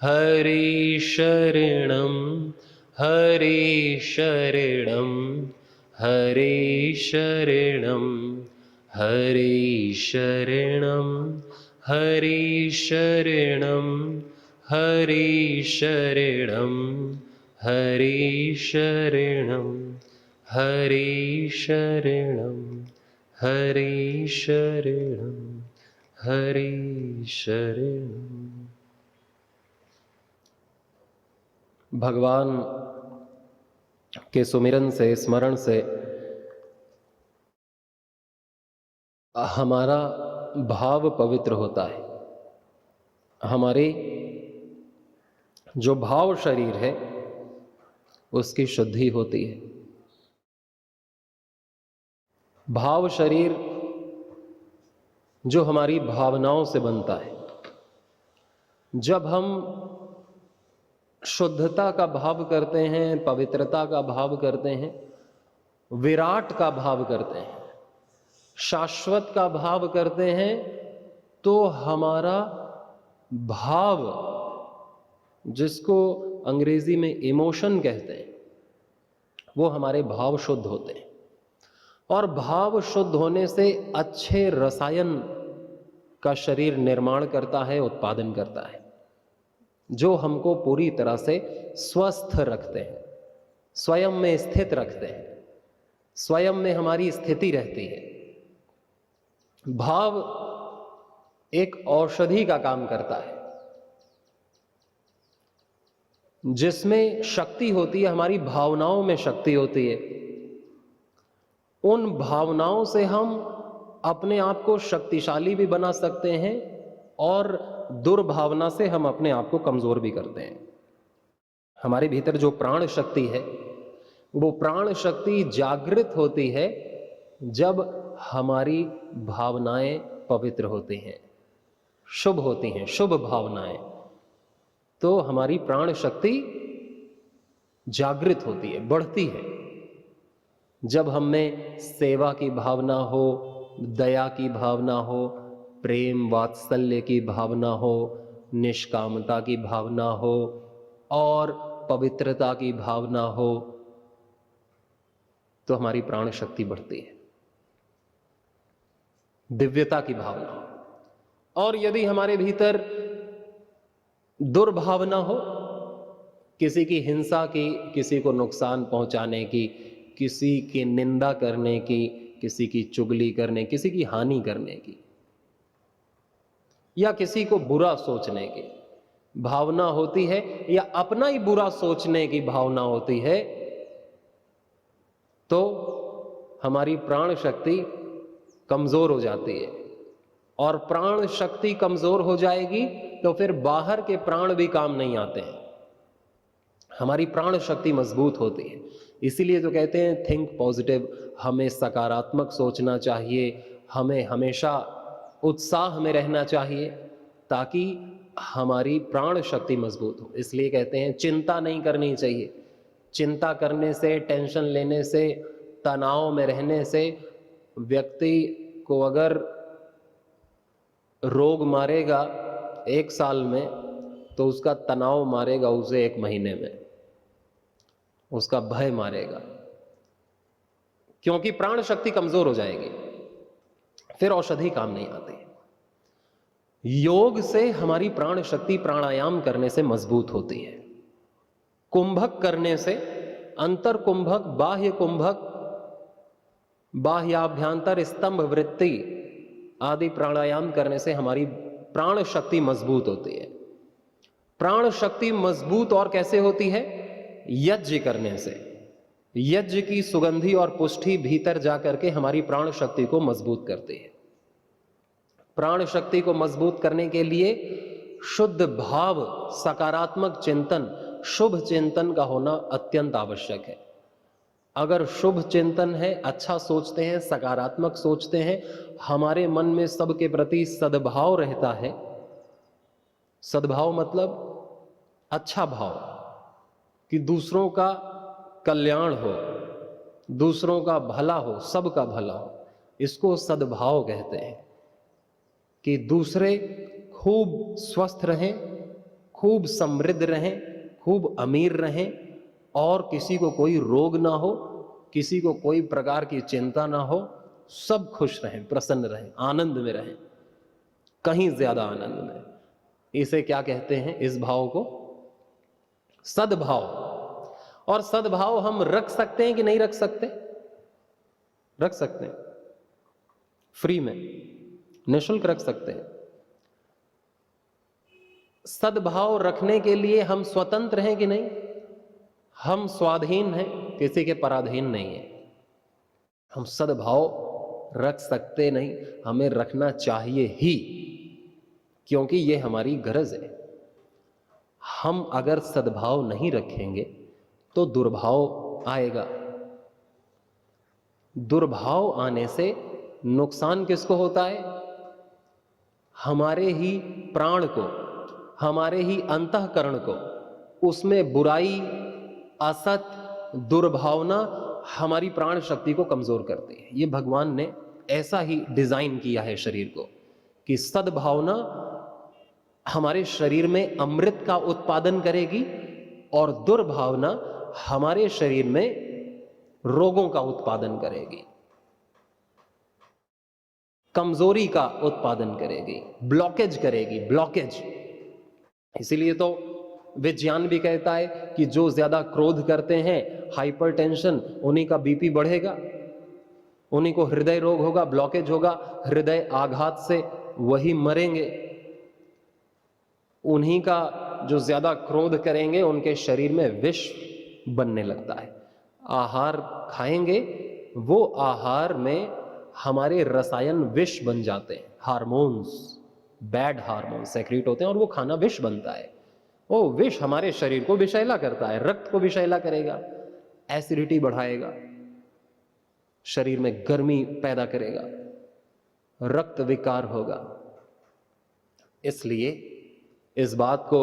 हरि शरणं हरि शरणं हरि शरणं हरि शरणं हरि शरणं हरि शरणं हरि शरणं हरि शरणं हरि शरणं हरि शरणं। भगवान के सुमिरन से, स्मरण से हमारा भाव पवित्र होता है। हमारे जो भाव शरीर है उसकी शुद्धि होती है। भाव शरीर जो हमारी भावनाओं से बनता है। जब हम शुद्धता का भाव करते हैं, पवित्रता का भाव करते हैं, विराट का भाव करते हैं, शाश्वत का भाव करते हैं, तो हमारा भाव, जिसको अंग्रेजी में इमोशन कहते हैं, वो हमारे भाव शुद्ध होते हैं। और भाव शुद्ध होने से अच्छे रसायन का शरीर निर्माण करता है, उत्पादन करता है, जो हमको पूरी तरह से स्वस्थ रखते हैं, स्वयं में स्थित रखते हैं, स्वयं में हमारी स्थिति रहती है। भाव एक औषधि का काम करता है, जिसमें शक्ति होती है, हमारी भावनाओं में शक्ति होती है। उन भावनाओं से हम अपने आप को शक्तिशाली भी बना सकते हैं और दुर्भावना से हम अपने आप को कमजोर भी करते हैं। हमारे भीतर जो प्राण शक्ति है, वो प्राण शक्ति जागृत होती है जब हमारी भावनाएं पवित्र होती हैं, शुभ होती हैं, शुभ भावनाएं, तो हमारी प्राण शक्ति जागृत होती है, बढ़ती है। जब हम में सेवा की भावना हो, दया की भावना हो, प्रेम वात्सल्य की भावना हो, निष्कामता की भावना हो और पवित्रता की भावना हो, तो हमारी प्राण शक्ति बढ़ती है, दिव्यता की भावना हो। और यदि हमारे भीतर दुर्भावना हो, किसी की हिंसा की, किसी को नुकसान पहुंचाने की, किसी की निंदा करने की, किसी की चुगली करने, किसी की हानि करने की, या किसी को बुरा सोचने की भावना होती है, या अपना ही बुरा सोचने की भावना होती है, तो हमारी प्राण शक्ति कमजोर हो जाती है। और प्राण शक्ति कमजोर हो जाएगी तो फिर बाहर के प्राण भी काम नहीं आते हैं। हमारी प्राण शक्ति मजबूत होती है। इसीलिए तो कहते हैं थिंक पॉजिटिव, हमें सकारात्मक सोचना चाहिए, हमें हमेशा उत्साह में रहना चाहिए, ताकि हमारी प्राण शक्ति मजबूत हो। इसलिए कहते हैं चिंता नहीं करनी चाहिए। चिंता करने से, टेंशन लेने से, तनाव में रहने से व्यक्ति को अगर रोग मारेगा 1 साल में, तो उसका तनाव मारेगा उसे 1 महीने में, उसका भय मारेगा, क्योंकि प्राण शक्ति कमजोर हो जाएगी, फिर औषधि काम नहीं आती। योग से हमारी प्राण शक्ति प्राणायाम करने से मजबूत होती है। कुंभक करने से, अंतर कुंभक, बाह्य कुंभक, बाह्याभ्यंतर स्तंभ वृत्ति आदि प्राणायाम करने से हमारी प्राण शक्ति मजबूत होती है। प्राण शक्ति मजबूत और कैसे होती है? यज्ञ करने से। यज्ञ की सुगंधी और पुष्टि भीतर जाकर के हमारी प्राण शक्ति को मजबूत करती है। प्राण शक्ति को मजबूत करने के लिए शुद्ध भाव, सकारात्मक चिंतन, शुभ चिंतन का होना अत्यंत आवश्यक है। अगर शुभ चिंतन है, अच्छा सोचते हैं, सकारात्मक सोचते हैं, हमारे मन में सबके प्रति सद्भाव रहता है। सद्भाव मतलब अच्छा भाव, कि दूसरों का कल्याण हो, दूसरों का भला हो, सबका भला हो, इसको सद्भाव कहते हैं। कि दूसरे खूब स्वस्थ रहें, खूब समृद्ध रहें, खूब अमीर रहें और किसी को कोई रोग ना हो, किसी को कोई प्रकार की चिंता ना हो, सब खुश रहें, प्रसन्न रहें, आनंद में रहें, कहीं ज्यादा आनंद में। इसे क्या कहते हैं? इस भाव को सद्भाव। और सद्भाव हम रख सकते हैं कि नहीं रख सकते? रख सकते हैं, फ्री में, निःशुल्क रख सकते हैं। सद्भाव रखने के लिए हम स्वतंत्र हैं कि नहीं? हम स्वाधीन हैं, किसी के पराधीन नहीं है। हम सद्भाव रख सकते नहीं, हमें रखना चाहिए ही, क्योंकि ये हमारी गरज है। हम अगर सद्भाव नहीं रखेंगे तो दुर्भाव आएगा। दुर्भाव आने से नुकसान किसको होता है? हमारे ही प्राण को, हमारे ही अंतःकरण को। उसमें बुराई, असत, दुर्भावना हमारी प्राण शक्ति को कमजोर करती है। ये भगवान ने ऐसा ही डिजाइन किया है शरीर को कि सद्भावना हमारे शरीर में अमृत का उत्पादन करेगी और दुर्भावना हमारे शरीर में रोगों का उत्पादन करेगी, कमजोरी का उत्पादन करेगी, ब्लॉकेज करेगी, ब्लॉकेज। इसीलिए तो विज्ञान भी कहता है कि जो ज्यादा क्रोध करते हैं, हाइपरटेंशन, उन्हीं का बीपी बढ़ेगा, उन्हीं को हृदय रोग होगा, ब्लॉकेज होगा, हृदय आघात से वही मरेंगे। उन्हीं का जो ज्यादा क्रोध करेंगे उनके शरीर में विष बनने लगता है। आहार खाएंगे, वो आहार में हमारे रसायन विष बन जाते हैं, हार्मोन्स, बैड हार्मोन्स सेक्रेट होते हैं और वो खाना विष बनता है। वो विष हमारे शरीर को विषैला करता है, रक्त को विषैला करेगा, एसिडिटी बढ़ाएगा, शरीर में गर्मी पैदा करेगा, रक्त विकार होगा। इसलिए इस बात को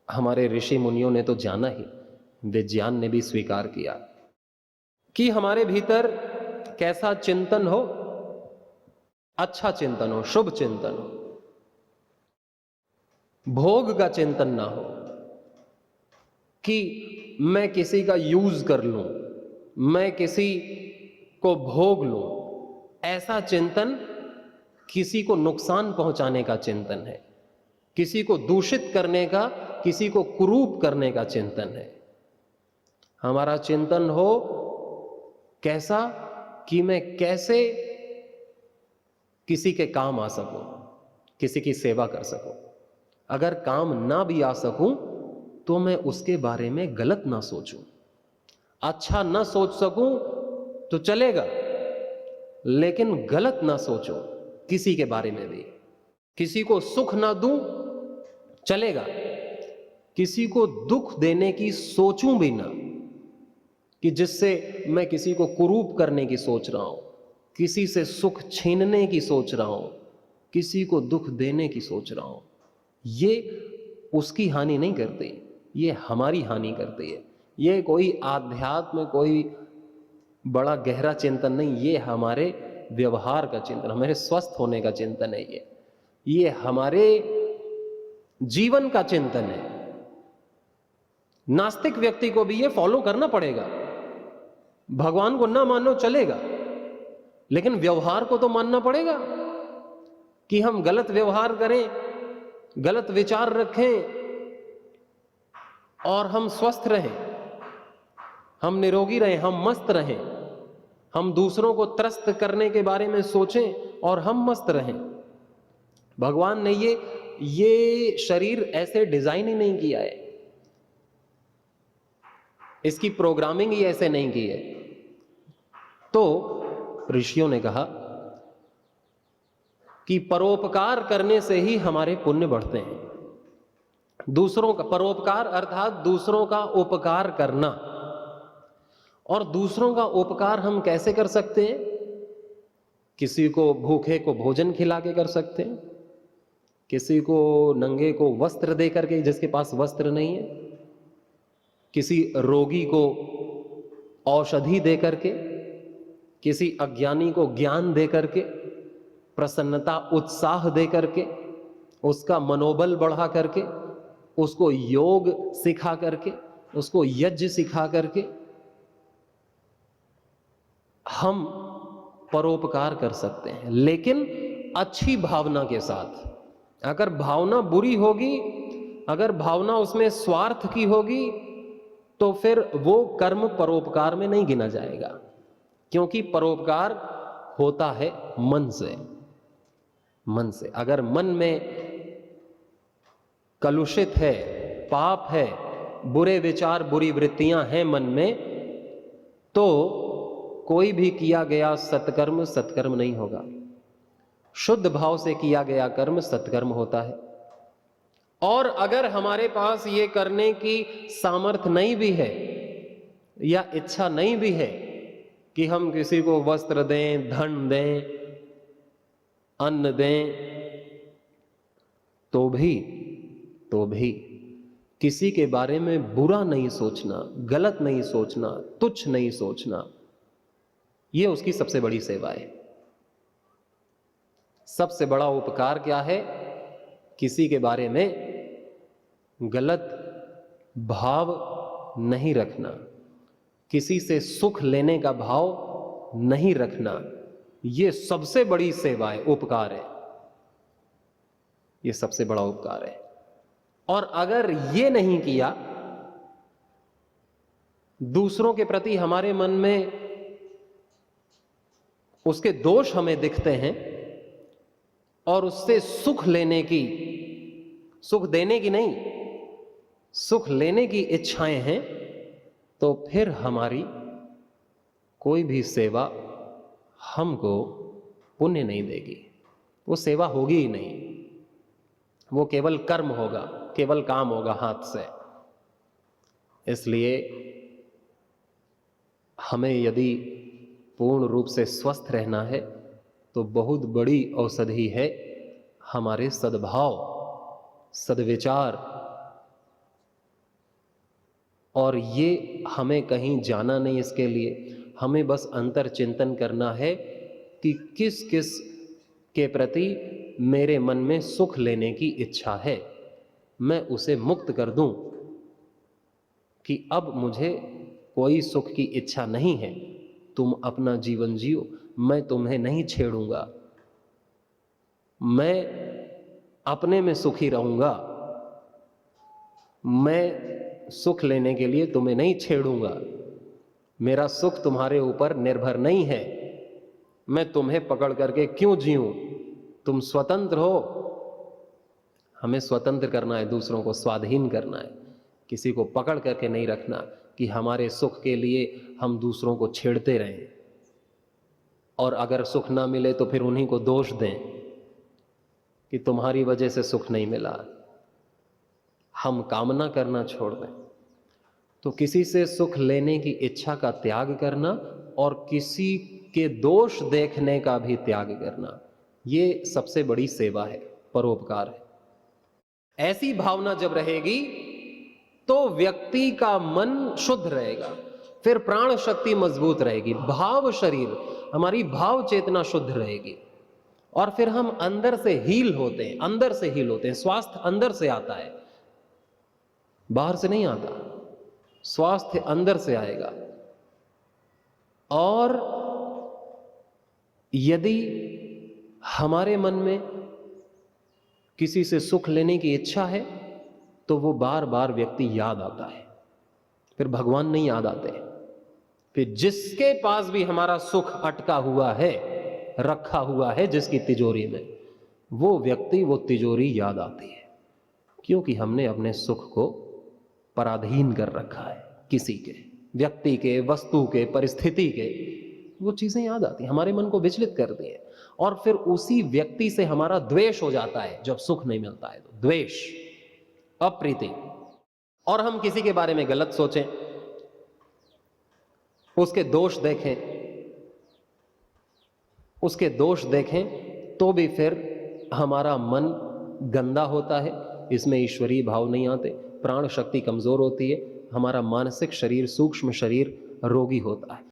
हमारे ऋषि मुनियों ने तो जाना ही, विज्ञान ने भी स्वीकार किया कि हमारे भीतर कैसा चिंतन हो, अच्छा चिंतन हो, शुभ चिंतन हो, भोग का चिंतन ना हो कि मैं किसी का यूज कर लूं, मैं किसी को भोग लूं। ऐसा चिंतन किसी को नुकसान पहुंचाने का चिंतन है, किसी को दूषित करने का, किसी को कुरूप करने का चिंतन है। हमारा चिंतन हो कैसा कि मैं कैसे किसी के काम आ सकूं, किसी की सेवा कर सकूं। अगर काम ना भी आ सकूं तो मैं उसके बारे में गलत ना सोचूं, अच्छा ना सोच सकूं तो चलेगा, लेकिन गलत ना सोचूं किसी के बारे में भी। किसी को सुख ना दूं चलेगा, किसी को दुख देने की सोचूं भी ना, कि जिससे मैं किसी को कुरूप करने की सोच रहा हूं, किसी से सुख छीनने की सोच रहा हूं, किसी को दुख देने की सोच रहा हूं। ये उसकी हानि नहीं करती, ये हमारी हानि करती है। ये कोई आध्यात्म, कोई बड़ा गहरा चिंतन नहीं, ये हमारे व्यवहार का चिंतन, हमारे स्वस्थ होने का चिंतन है। ये हमारे जीवन का चिंतन है। नास्तिक व्यक्ति को भी ये फॉलो करना पड़ेगा। भगवान को ना मानो चलेगा, लेकिन व्यवहार को तो मानना पड़ेगा कि हम गलत व्यवहार करें, गलत विचार रखें और हम स्वस्थ रहें, हम निरोगी रहें, हम मस्त रहें, हम दूसरों को त्रस्त करने के बारे में सोचें और हम मस्त रहें। भगवान ने ये शरीर ऐसे डिजाइन ही नहीं किया है, इसकी प्रोग्रामिंग ही ऐसे नहीं की है। तो ऋषियों ने कहा कि परोपकार करने से ही हमारे पुण्य बढ़ते हैं। दूसरों का परोपकार अर्थात दूसरों का उपकार करना। और दूसरों का उपकार हम कैसे कर सकते हैं? किसी को भूखे को भोजन खिला के कर सकते हैं, किसी को नंगे को वस्त्र दे करके जिसके पास वस्त्र नहीं है, किसी रोगी को औषधि दे करके, किसी अज्ञानी को ज्ञान दे करके, प्रसन्नता उत्साह दे करके, उसका मनोबल बढ़ा करके, उसको योग सिखा करके, उसको यज्ञ सिखा करके हम परोपकार कर सकते हैं, लेकिन अच्छी भावना के साथ। अगर भावना बुरी होगी, अगर भावना उसमें स्वार्थ की होगी, तो फिर वो कर्म परोपकार में नहीं गिना जाएगा, क्योंकि परोपकार होता है मन से। मन से अगर मन में कलुषित है, पाप है, बुरे विचार, बुरी वृत्तियां हैं मन में, तो कोई भी किया गया सत्कर्म सत्कर्म नहीं होगा। शुद्ध भाव से किया गया कर्म सत्कर्म होता है। और अगर हमारे पास ये करने की सामर्थ्य नहीं भी है या इच्छा नहीं भी है कि हम किसी को वस्त्र दें, धन दें, अन्न दें, तो भी किसी के बारे में बुरा नहीं सोचना, गलत नहीं सोचना, तुच्छ नहीं सोचना, यह उसकी सबसे बड़ी सेवा है। सबसे बड़ा उपकार क्या है? किसी के बारे में गलत भाव नहीं रखना, किसी से सुख लेने का भाव नहीं रखना। यह सबसे बड़ी सेवा है, उपकार है। यह सबसे बड़ा उपकार है। और अगर ये नहीं किया, दूसरों के प्रति हमारे मन में उसके दोष हमें दिखते हैं और उससे सुख लेने की, सुख देने की नहीं, सुख लेने की इच्छाएं हैं, तो फिर हमारी कोई भी सेवा हमको पुण्य नहीं देगी। वो सेवा होगी ही नहीं, वो केवल कर्म होगा, केवल काम होगा हाथ से। इसलिए हमें यदि पूर्ण रूप से स्वस्थ रहना है तो बहुत बड़ी औषधि है हमारे सद्भाव, सद्विचार। और ये हमें कहीं जाना नहीं, इसके लिए हमें बस अंतर चिंतन करना है कि किस किस के प्रति मेरे मन में सुख लेने की इच्छा है, मैं उसे मुक्त कर दूं कि अब मुझे कोई सुख की इच्छा नहीं है, तुम अपना जीवन जियो, मैं तुम्हें नहीं छेड़ूंगा, मैं अपने में सुखी रहूंगा, मैं सुख लेने के लिए तुम्हें नहीं छेड़ूंगा, मेरा सुख तुम्हारे ऊपर निर्भर नहीं है, मैं तुम्हें पकड़ करके क्यों जीऊं, तुम स्वतंत्र हो। हमें स्वतंत्र करना है, दूसरों को स्वाधीन करना है, किसी को पकड़ करके नहीं रखना कि हमारे सुख के लिए हम दूसरों को छेड़ते रहें और अगर सुख ना मिले तो फिर उन्हीं को दोष दें कि तुम्हारी वजह से सुख नहीं मिला। हम कामना करना छोड़ दें। तो किसी से सुख लेने की इच्छा का त्याग करना और किसी के दोष देखने का भी त्याग करना, ये सबसे बड़ी सेवा है, परोपकार है। ऐसी भावना जब रहेगी तो व्यक्ति का मन शुद्ध रहेगा, फिर प्राण शक्ति मजबूत रहेगी, भाव शरीर, हमारी भाव चेतना शुद्ध रहेगी, और फिर हम अंदर से हील होते हैं, अंदर से हील होते हैं। स्वास्थ्य अंदर से आता है, बाहर से नहीं आता। स्वास्थ्य अंदर से आएगा। और यदि हमारे मन में किसी से सुख लेने की इच्छा है तो वो बार बार व्यक्ति याद आता है, फिर भगवान नहीं याद आते। फिर जिसके पास भी हमारा सुख अटका हुआ है, रखा हुआ है जिसकी तिजोरी में, वो व्यक्ति, वो तिजोरी याद आती है, क्योंकि हमने अपने सुख को पराधीन कर रखा है किसी के, व्यक्ति के, वस्तु के, परिस्थिति के। वो चीजें याद आती हैं, हमारे मन को विचलित करती हैं, और फिर उसी व्यक्ति से हमारा द्वेष हो जाता है। जब सुख नहीं मिलता है तो द्वेष, अप्रीति, और हम किसी के बारे में गलत सोचें, उसके दोष देखें, उसके दोष देखें, तो भी फिर हमारा मन गंदा होता है, इसमें ईश्वरीय भाव नहीं आते, प्राण शक्ति कमजोर होती है, हमारा मानसिक शरीर, सूक्ष्म शरीर रोगी होता है।